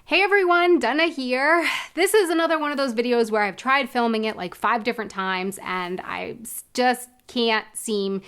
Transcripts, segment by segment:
Hey everyone, Donna here. This is another one of those videos where I've tried filming it like 5 different times and I just can't seem,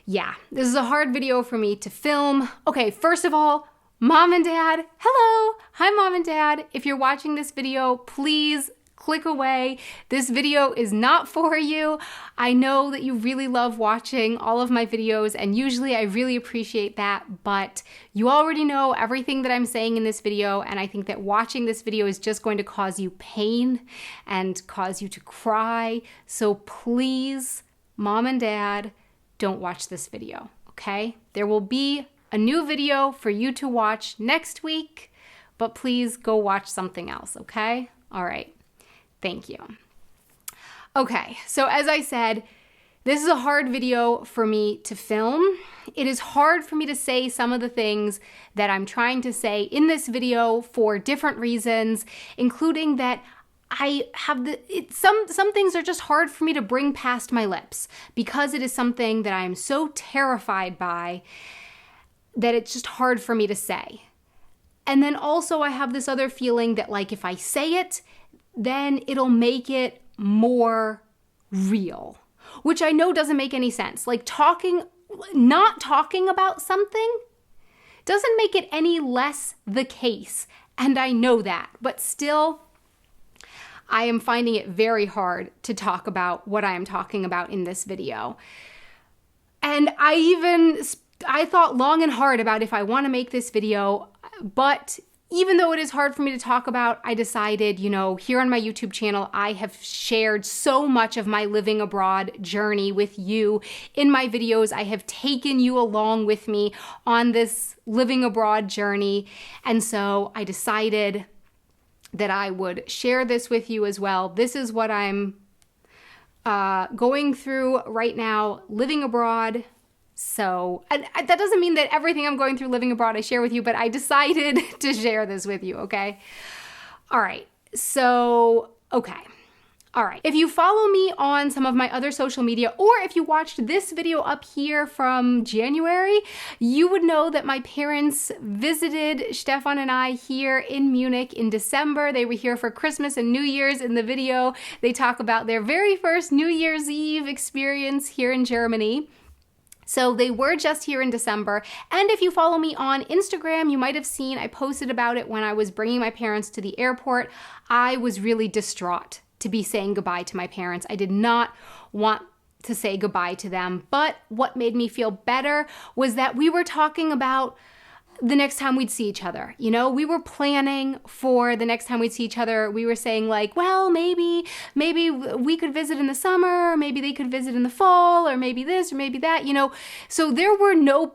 this is a hard video for me to film. Okay, first of all, Mom and Dad, hello. Hi Mom and Dad. If you're watching this video, please click away. This video is not for you. I know that you really love watching all of my videos and usually I really appreciate that, but you already know everything that I'm saying in this video and I think that watching this video is just going to cause you pain and cause you to cry. So please, Mom and Dad, don't watch this video, okay? There will be a new video for you to watch next week, but please go watch something else, okay? All right. Thank you. Okay, so as I said, this is a hard video for me to film. It is hard for me to say some of the things that I'm trying to say in this video for different reasons, including that I have some things are just hard for me to bring past my lips because it is something that I am so terrified by that it's just hard for me to say. And then also I have this other feeling that like if I say it, then it'll make it more real, which I know doesn't make any sense. Like not talking about something doesn't make it any less the case. And I know that, but still, I am finding it very hard to talk about what I am talking about in this video. And I thought long and hard about if I want to make this video, but even though it is hard for me to talk about, I decided, here on my YouTube channel, I have shared so much of my living abroad journey with you in my videos. I have taken you along with me on this living abroad journey. And so I decided that I would share this with you as well. This is what I'm going through right now, living abroad. So that doesn't mean that everything I'm going through living abroad I share with you, but I decided to share this with you, okay? All right, If you follow me on some of my other social media, or if you watched this video up here from January, you would know that my parents visited Stefan and I here in Munich in December. They were here for Christmas and New Year's. In the video, they talk about their very first New Year's Eve experience here in Germany. So they were just here in December. And if you follow me on Instagram, you might have seen I posted about it when I was bringing my parents to the airport. I was really distraught to be saying goodbye to my parents. I did not want to say goodbye to them. But what made me feel better was that we were talking about the next time we'd see each other. We were planning for the next time we'd see each other. We were saying like, well, maybe we could visit in the summer, or maybe they could visit in the fall, or maybe this, or maybe that, So there were no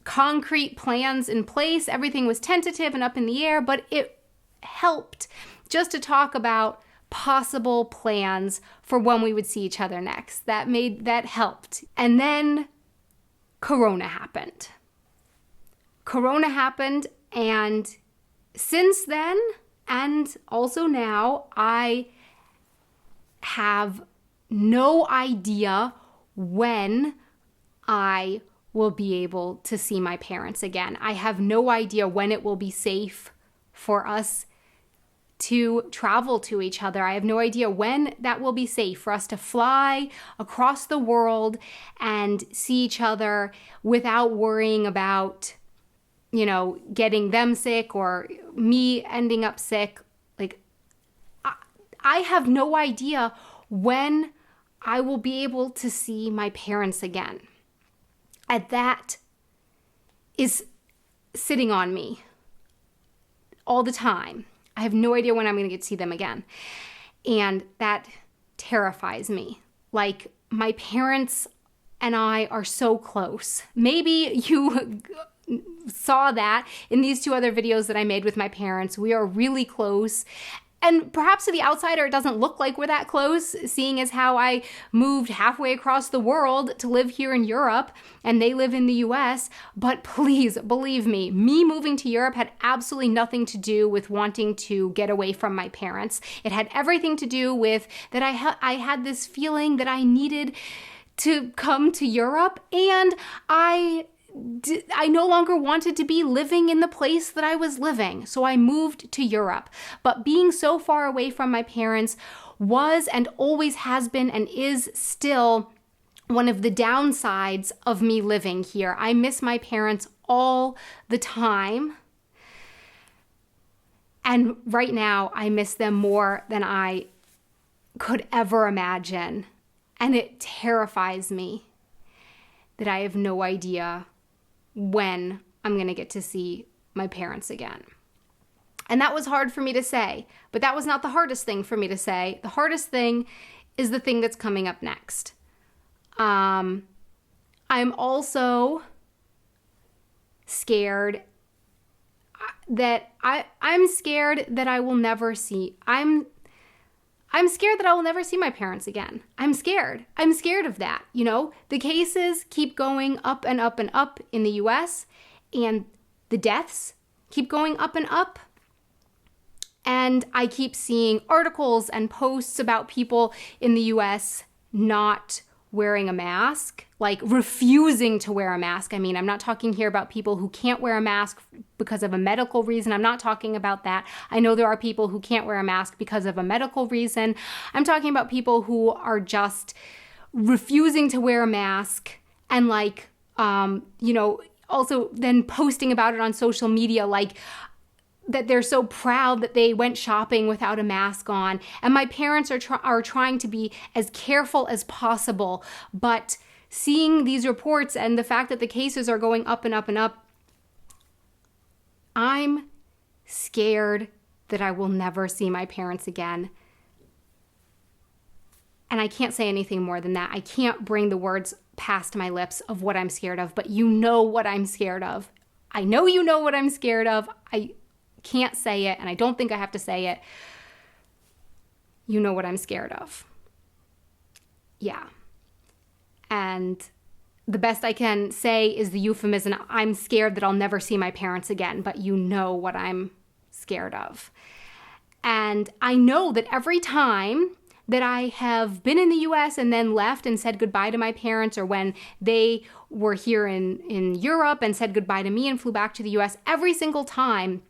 concrete plans in place. Everything was tentative and up in the air, but it helped just to talk about possible plans for when we would see each other next. That helped. And then Corona happened. And since then, and also now, I have no idea when I will be able to see my parents again. I have no idea when it will be safe for us to travel to each other. I have no idea when that will be safe for us to fly across the world and see each other without worrying about getting them sick or me ending up sick. I have no idea when I will be able to see my parents again. And that is sitting on me all the time. I have no idea when I'm going to get to see them again. And that terrifies me. My parents and I are so close. Maybe you saw that in these 2 other videos that I made with my parents. We are really close. And perhaps to the outsider, it doesn't look like we're that close, seeing as how I moved halfway across the world to live here in Europe and they live in the US. But please believe me moving to Europe had absolutely nothing to do with wanting to get away from my parents. It had everything to do with that I had this feeling that I needed to come to Europe, and I I no longer wanted to be living in the place that I was living. So I moved to Europe. But being so far away from my parents was and always has been and is still one of the downsides of me living here. I miss my parents all the time. And right now, I miss them more than I could ever imagine. And it terrifies me that I have no idea when I'm going to get to see my parents again. And that was hard for me to say, but that was not the hardest thing for me to say. The hardest thing is the thing that's coming up next. I'm also scared that I'm scared that I will never see, I'm scared that I will never see my parents again. I'm scared. I'm scared of that. You know, the cases keep going up and up and up in the US, and the deaths keep going up and up. And I keep seeing articles and posts about people in the US not wearing a mask, like refusing to wear a mask. I mean, I'm not talking here about people who can't wear a mask because of a medical reason. I'm not talking about that. I know there are people who can't wear a mask because of a medical reason. I'm talking about people who are just refusing to wear a mask and also then posting about it on social media, like that they're so proud that they went shopping without a mask on. And my parents are trying to be as careful as possible. But seeing these reports and the fact that the cases are going up and up and up, I'm scared that I will never see my parents again. And I can't say anything more than that. I can't bring the words past my lips of what I'm scared of, but you know what I'm scared of. I know you know what I'm scared of. I can't say it, and I don't think I have to say it. You know what I'm scared of. Yeah. And the best I can say is the euphemism, I'm scared that I'll never see my parents again, but you know what I'm scared of. And I know that every time that I have been in the US and then left and said goodbye to my parents, or when they were here in Europe and said goodbye to me and flew back to the US, every single time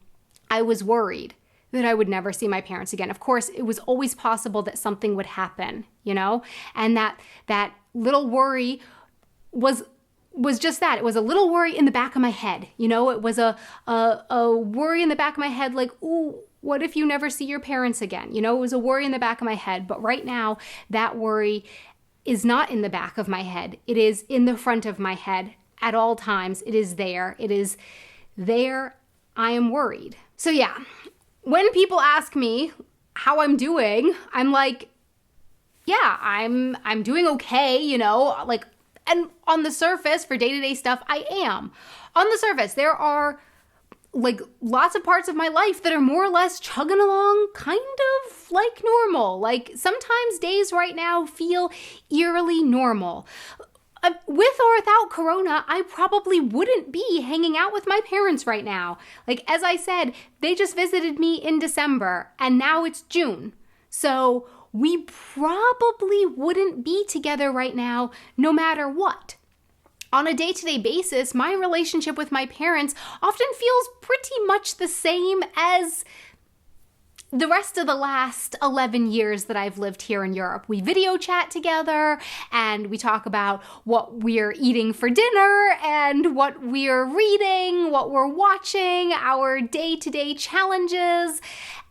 I was worried that I would never see my parents again. Of course, it was always possible that something would happen, you know? And that little worry was just that. It was a little worry in the back of my head, you know? It was a worry in the back of my head, like, ooh, what if you never see your parents again? You know, it was a worry in the back of my head. But right now, that worry is not in the back of my head. It is in the front of my head at all times. It is there. It is there. I am worried. So yeah, when people ask me how I'm doing, I'm like, yeah, I'm doing okay, you know, like, and on the surface for day-to-day stuff, I am. On the surface, there are like lots of parts of my life that are more or less chugging along kind of like normal. Like sometimes days right now feel eerily normal. With or without Corona, I probably wouldn't be hanging out with my parents right now. Like, as I said, they just visited me in December, and now it's June. So we probably wouldn't be together right now, no matter what. On a day-to-day basis, my relationship with my parents often feels pretty much the same as the rest of the last 11 years that I've lived here in Europe. We video chat together and we talk about what we're eating for dinner and what we're reading, what we're watching, our day-to-day challenges,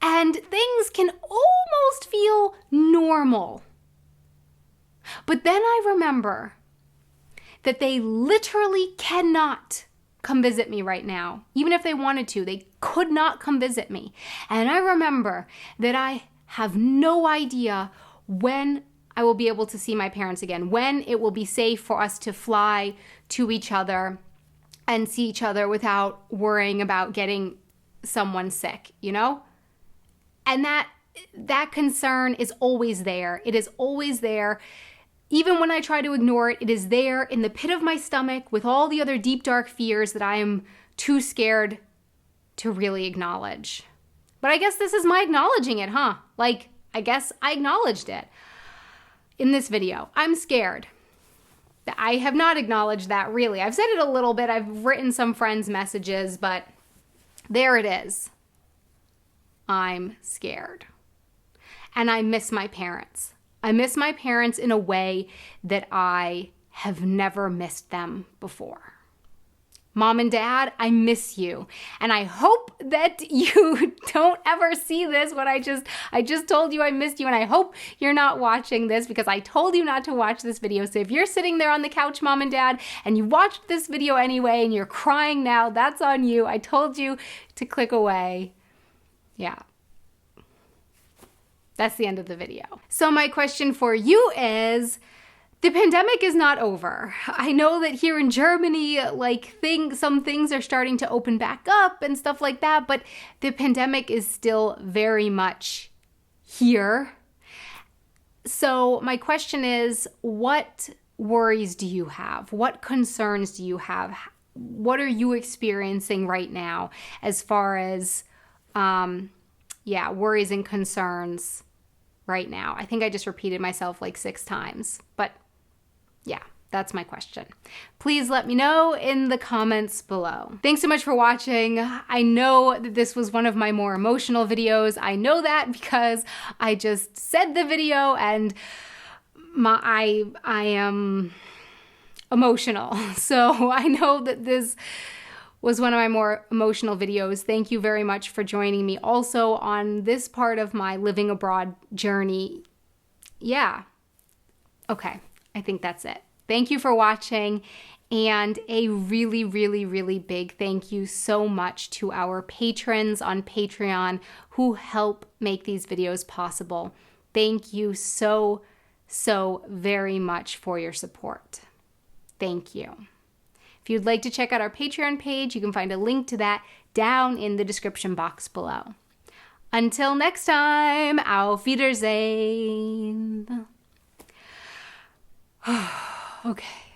and things can almost feel normal. But then I remember that they literally cannot come visit me right now. Even if they wanted to, they could not come visit me. And I remember that I have no idea when I will be able to see my parents again, when it will be safe for us to fly to each other and see each other without worrying about getting someone sick, you know? And that concern is always there. It is always there. Even when I try to ignore it, it is there in the pit of my stomach with all the other deep, dark fears that I am too scared to really acknowledge. But I guess this is my acknowledging it, huh? Like, I guess I acknowledged it in this video. I'm scared. I have not acknowledged that really. I've said it a little bit. I've written some friends' messages, but there it is. I'm scared. And I miss my parents. I miss my parents in a way that I have never missed them before. Mom and Dad, I miss you. And I hope that you don't ever see this when I just told you I missed you, and I hope you're not watching this because I told you not to watch this video. So if you're sitting there on the couch, Mom and Dad, and you watched this video anyway and you're crying now, that's on you. I told you to click away. Yeah. That's the end of the video. So my question for you is, the pandemic is not over. I know that here in Germany, some things are starting to open back up and stuff like that, but the pandemic is still very much here. So my question is, what worries do you have? What concerns do you have? What are you experiencing right now as far as, worries and concerns right now? I think I just repeated myself like 6 times, but yeah, that's my question. Please let me know in the comments below. Thanks so much for watching. I know that this was one of my more emotional videos. I know that because I just said the video and I am emotional. So I know that this was one of my more emotional videos. Thank you very much for joining me also on this part of my living abroad journey. Yeah. Okay. I think that's it. Thank you for watching, and a really, really, really big thank you so much to our patrons on Patreon who help make these videos possible. Thank you so, so very much for your support. Thank you. If you'd like to check out our Patreon page, you can find a link to that down in the description box below. Until next time, auf Wiedersehen. Okay.